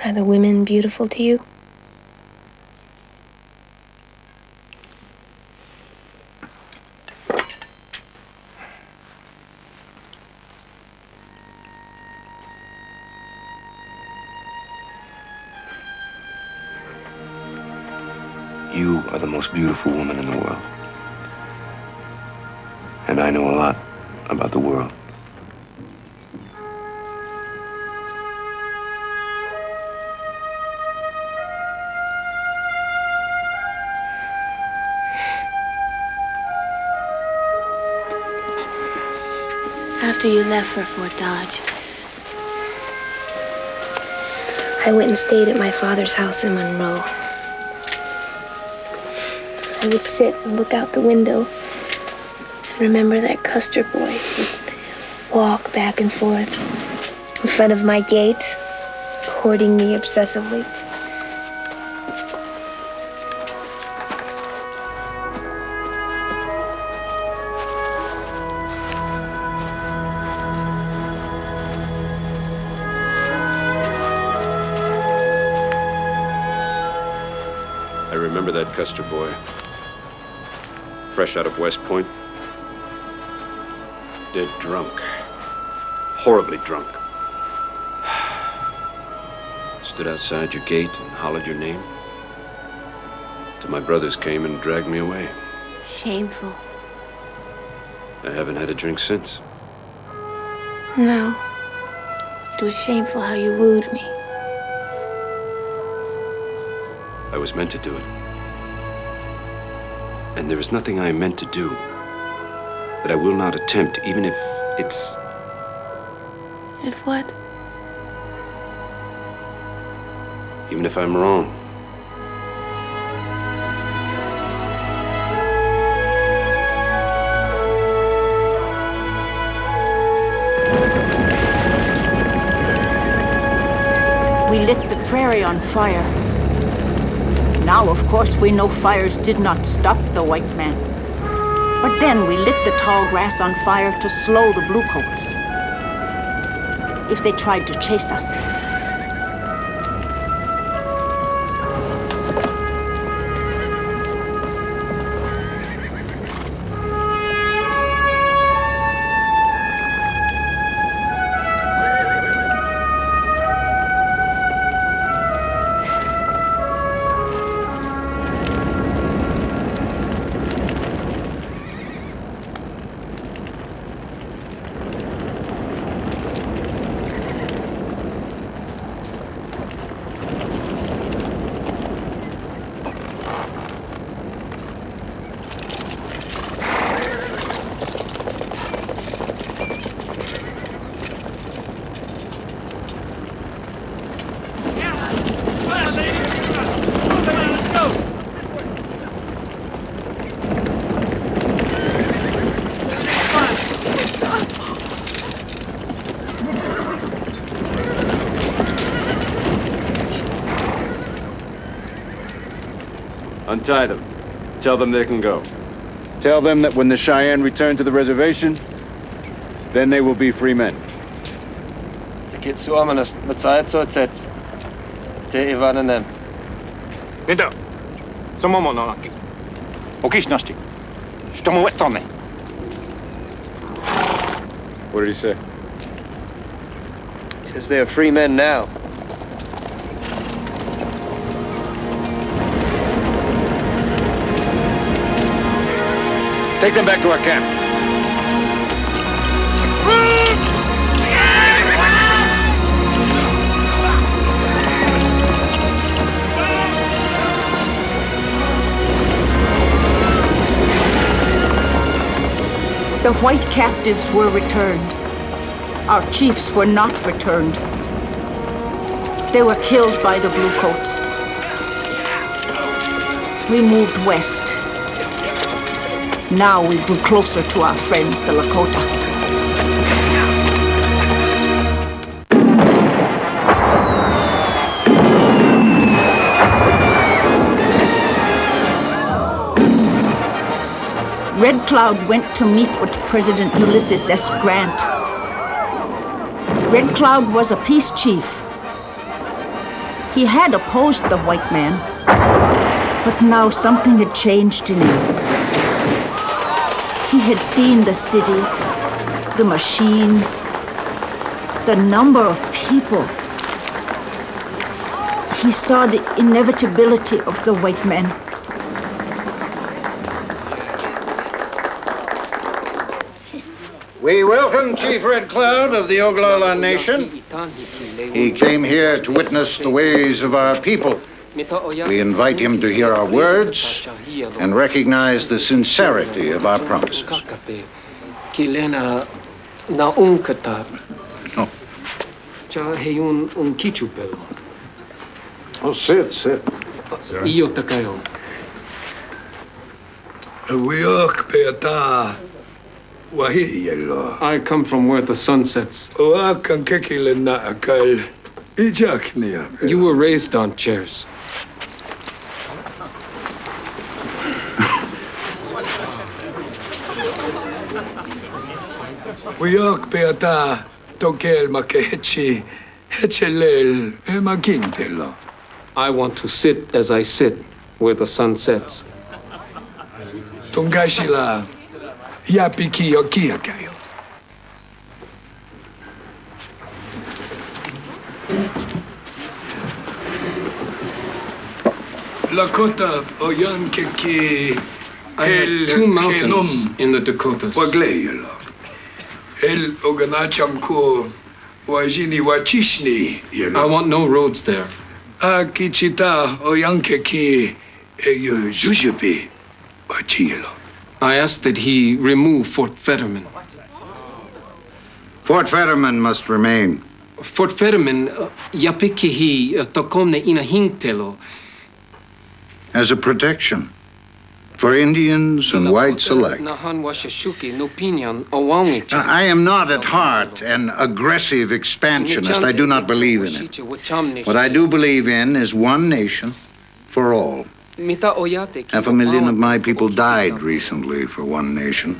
Are the women beautiful to you? You are the most beautiful woman in the world. And I know a lot about the world. After you left for Fort Dodge, I went and stayed at my father's house in Monroe. I would sit and look out the window and remember that Custer boy would walk back and forth in front of my gate, courting me obsessively. I remember that Custer boy. fresh out of West Point. Dead drunk. Horribly drunk. Stood outside your gate and hollered your name. Till my brothers came and dragged me away. Shameful. I haven't had a drink since. No. It was shameful how you wooed me. I was meant to do it. And there is nothing I am meant to do that I will not attempt, even if it's... If what? Even if I'm wrong. We lit the prairie on fire. Now, of course, we know fires did not stop the white man. But then we lit the tall grass on fire to slow the bluecoats. If they tried to chase us. Untie them. Tell them they can go. Tell them that when the Cheyenne return to the reservation, then they will be free men. Mitä? Somomononaki. Okisnasti. Stomo wetome. What did he say? He says they are free men now. Take them back to our camp. The white captives were returned. Our chiefs were not returned. They were killed by the bluecoats. We moved west. Now we grew closer to our friends, the Lakota. Red Cloud went to meet with President Ulysses S. Grant. Red Cloud was a peace chief. He had opposed the white man, but now something had changed in him. He had seen the cities, the machines, the number of people. He saw the inevitability of the white man. We welcome Chief Red Cloud of the Oglala Nation. He came here to witness the ways of our people. We invite him to hear our words and recognize the sincerity of our promises. No. Oh, sit. I come from where the sun sets. You were raised on chairs. Wiok beata tokel makechi hechelel emagindelo. I want to sit as I sit where the sun sets. 동가시라 야비키 여기야가요. Lakota oyan keki. I had 2 mountains in the Dakotas. El oganachamko wajini wachishni. I want no roads there. Kichita oyankeki jujupi wachielo. I asked that he remove Fort Fetterman. Fort Fetterman must remain. Fort Fetterman yapikihi tokomne inahintelo. As a protection for Indians and whites alike. I am not at heart an aggressive expansionist. I do not believe in it. What I do believe in is one nation for all. 500,000 of my people died recently for one nation.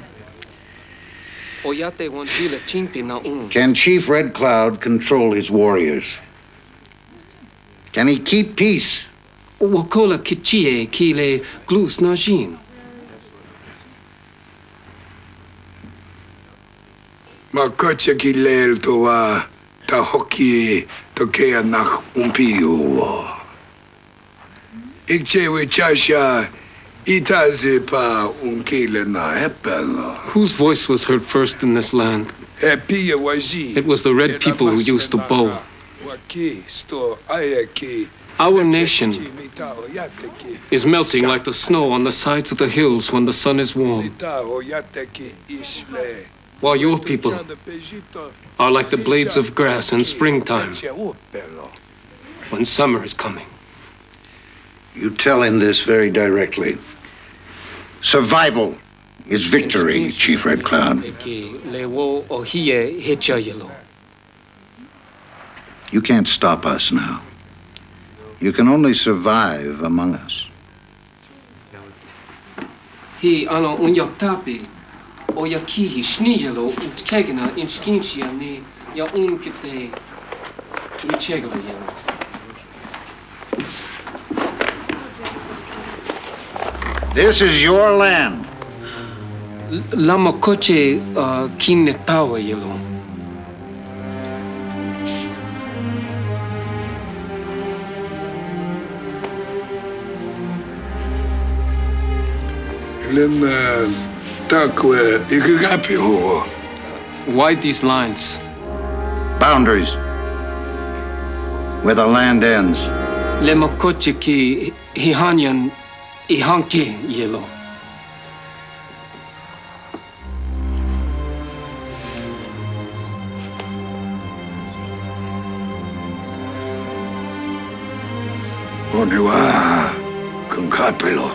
Can Chief Red Cloud control his warriors? Can he keep peace? Wakola kichie kile glus najin. Makocha kilel towa ta hoki tokea nach umpiyo. Ikche chasha itaze pa unkile na epel. Whose voice was heard first in this land? It was the red people who used to bow. Our nation is melting like the snow on the sides of the hills when the sun is warm. While your people are like the blades of grass in springtime when summer is coming. You tell him this very directly. Survival is victory, Chief Red Cloud. You can't stop us now. You can only survive among us. He ano unyaktapi o yakihi snijelo utkegna inskinsia ne ya unkite micheglo yelo. This is your land. Lama koche kinetawa yelo. Why these lines? Boundaries. Where the land ends. Lemakoche ki hihanyan ihanke yelo. Onewa kunkapelo.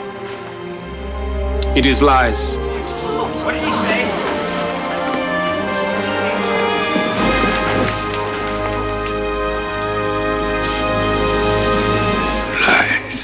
It is lies. What did he say? Lies.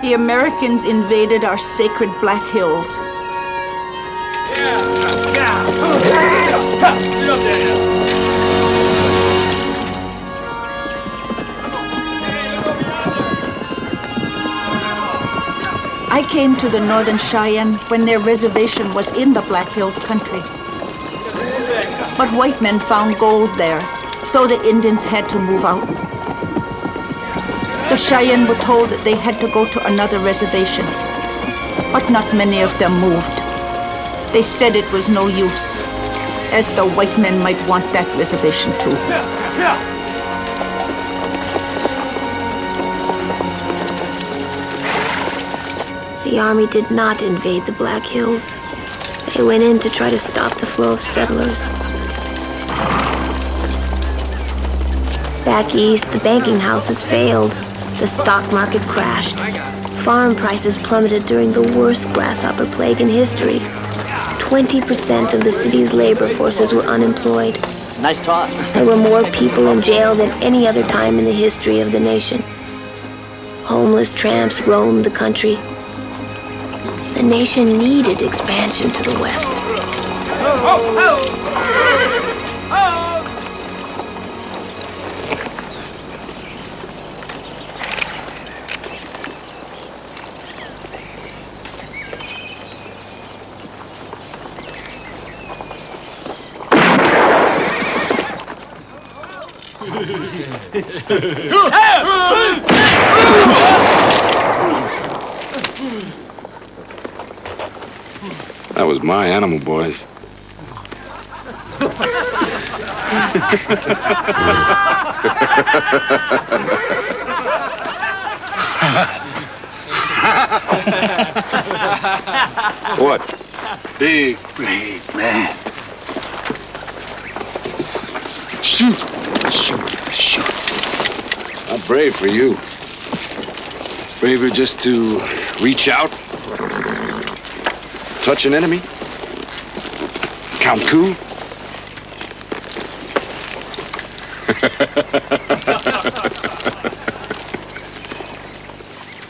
The Americans invaded our sacred Black Hills. I came to the Northern Cheyenne when their reservation was in the Black Hills country. But white men found gold there, so the Indians had to move out. The Cheyenne were told that they had to go to another reservation, but not many of them moved. They said it was no use, as the white men might want that reservation too. The army did not invade the Black Hills. They went in to try to stop the flow of settlers. Back east, the banking houses failed. The stock market crashed. Farm prices plummeted during the worst grasshopper plague in history. 20% of the city's labor forces were unemployed. Nice talk. There were more people in jail than any other time in the history of the nation. Homeless tramps roamed the country. The nation needed expansion to the west. That was my animal, boys. What? Big, brave man. Shoot! Shoot! Not brave for you. Braver just to reach out, touch an enemy, count coup.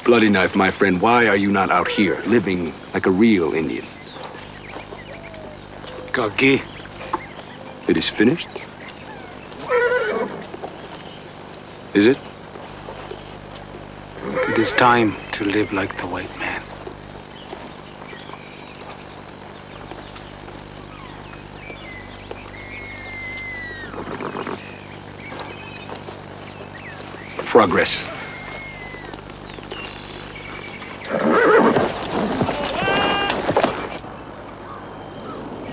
Bloody Knife, my friend, why are you not out here, living like a real Indian? Kaki. It is finished? Is it? It is time to live like the white man. Progress.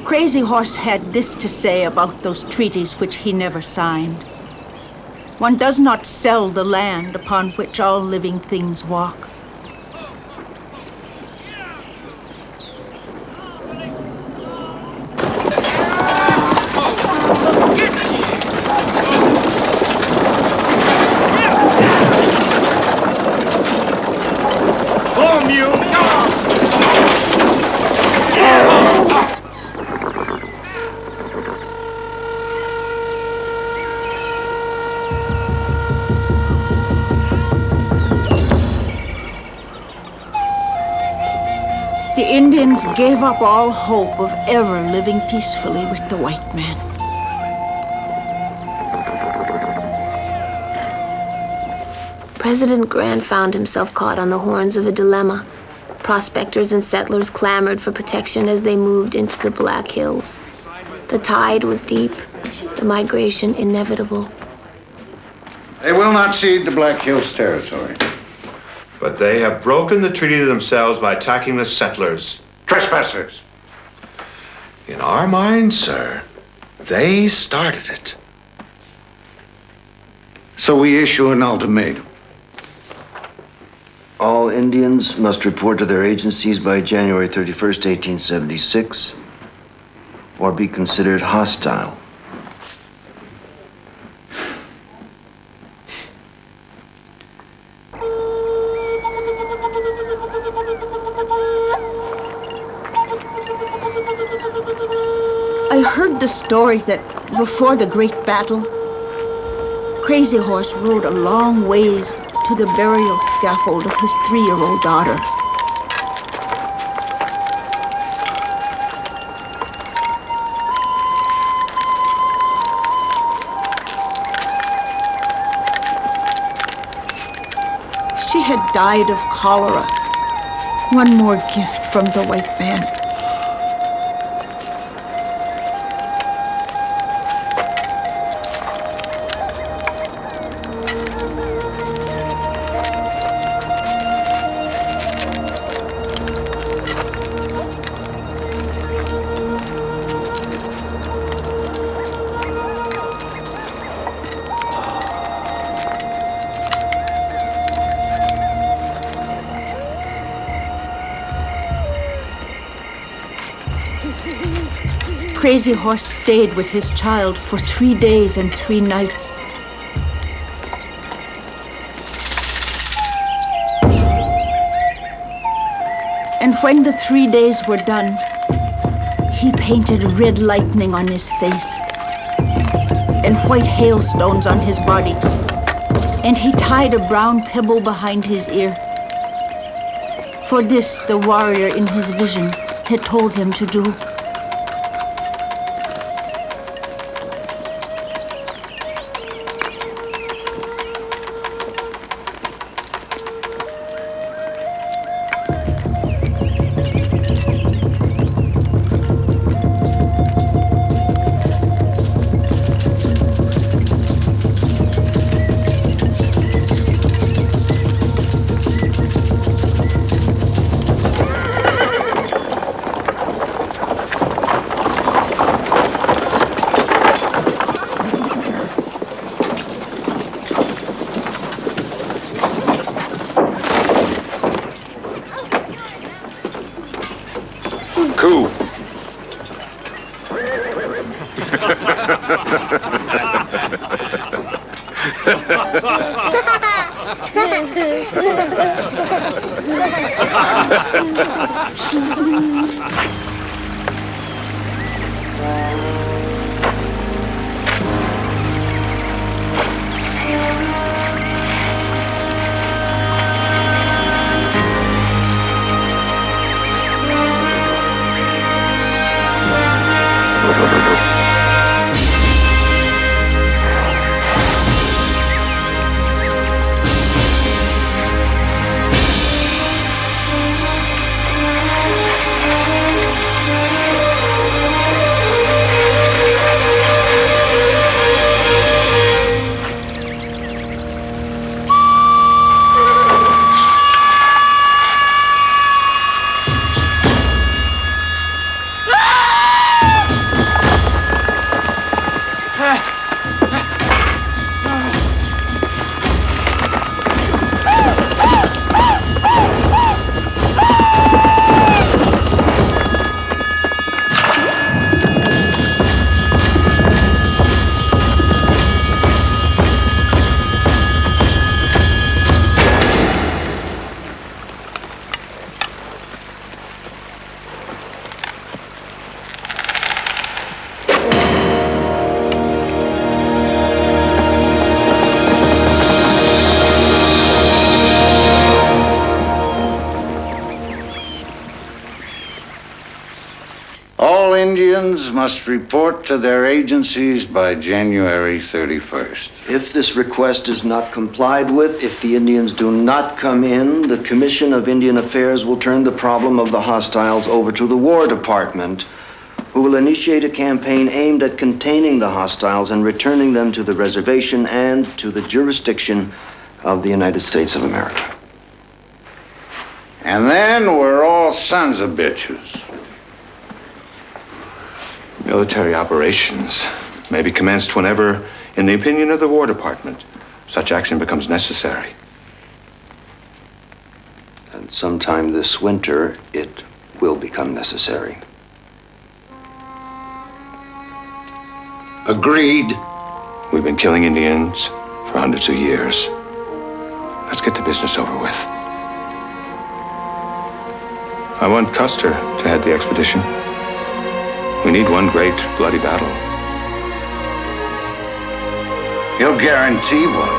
Crazy Horse had this to say about those treaties which he never signed. One does not sell the land upon which all living things walk. Home, you! The Indians gave up all hope of ever living peacefully with the white man. President Grant found himself caught on the horns of a dilemma. Prospectors and settlers clamored for protection as they moved into the Black Hills. The tide was deep, the migration inevitable. They will not cede the Black Hills territory. But they have broken the treaty themselves by attacking the settlers. Trespassers! In our minds, sir, they started it. So we issue an ultimatum. All Indians must report to their agencies by January 31st, 1876, or be considered hostile. I heard the story that before the great battle, Crazy Horse rode a long ways to the burial scaffold of his 3-year-old daughter. She had died of cholera. One more gift from the white man. Crazy Horse stayed with his child for 3 days and 3 nights. And when the 3 days were done, he painted red lightning on his face. and white hailstones on his body, and he tied a brown pebble behind his ear. For this, the warrior in his vision had told him to do. Coup. All Indians must report to their agencies by January 31st. If this request is not complied with, if the Indians do not come in, the Commission of Indian Affairs will turn the problem of the hostiles over to the War Department, who will initiate a campaign aimed at containing the hostiles and returning them to the reservation and to the jurisdiction of the United States of America. And then we're all sons of bitches. Military operations may be commenced whenever, in the opinion of the War Department, such action becomes necessary. And sometime this winter, it will become necessary. Agreed. We've been killing Indians for hundreds of years. Let's get the business over with. I want Custer to head the expedition. We need one great bloody battle. He'll guarantee one.